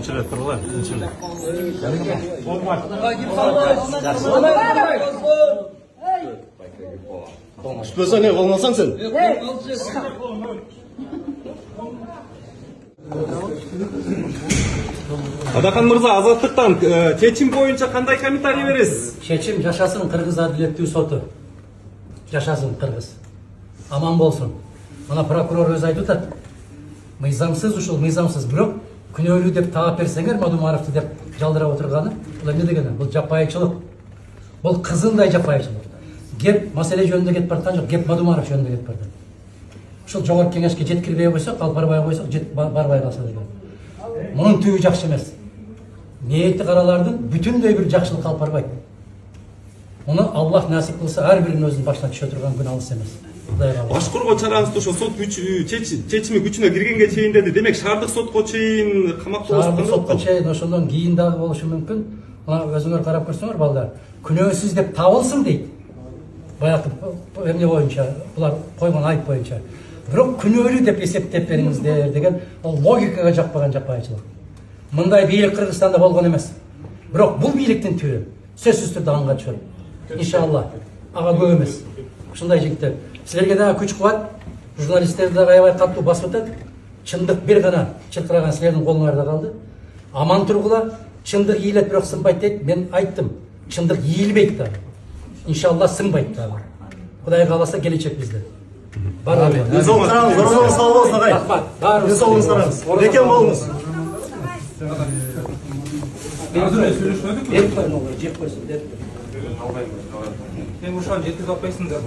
Тынчылап тургула, тынчылап. Düşpösen ne olmasan sen? Адахан мырза, Азаттыктан чечим боюнча кандай комментарий бересиз? Чечим жашасын Кыргыз адилеттүү соту. Жашасын Кыргыз. Аман болсун. Мына прокурор өзү айтып атат. Мыйзамсыз ушул мыйзамсыз, бирок күнөөлүү деп таап берсеңер Мадумаровду деп жалдырап отурганы, бул эмне дегени? Бул жапайычылык. Бул кызындай жапайычылык. Кеп маселе жөнүндө кетип бараткан жок, кеп Мадумаров жөнүндө кетип барды. Ушул жогорку кеңешке жеткирбей койсок, алып барбай койсок, барбай калса деген. Мунун түбү жакшы эмес. Ниети каралардын бүтүндөй бир жакшылык алып барбайт. Муну Аллах насип кылса, ар биринин өзүнүн башына түшө турган күн алыс эмес. Башкорго чараңызды ошо сот чечими күчүнө киргенге чейин деди. Демек шаардык сотко чейин камакта шаардык сотко чейин ошондон кийин дагы болушу мүмкүн. Мына өзүңөр карап көрсөңөр балдар, күнөөсүз деп табылсын дейт. Баягы эмне боюнча, булар койгон айып боюнча. Бирок күнөөлүү деп эсептеп бериңиздер деген ал логикага жакпаган жапайычылык. Мындай бийлик Кыргызстанда болгон эмес. Бирок бул бийликтин түбү сөзсүз түрдө анга түшөт. Иншалла. Ага көп эмес. Ушундай жигиттер. Силерге дагы күч кубат, журналисттерди дагы аябай катуу басып атат. Чындык бир гана чыркыраган силердин колуңарда калды. Аман тургула, чындык ийилет бирок сынбайт дейт. Мен айттым, чындык ийилбейт дагы. Иншалла сынбайт дагы. Кудай кааласа келечек бизде. Барабыз. Денсаулык караңыз, оразаңыз сау болсун агай. Рахмат. Денсаулыгыңыз караңыз. Бекем болуңуз. Берип койгон ой, жеп койсун деп. Сен ушан жеткиз албайсыңдар.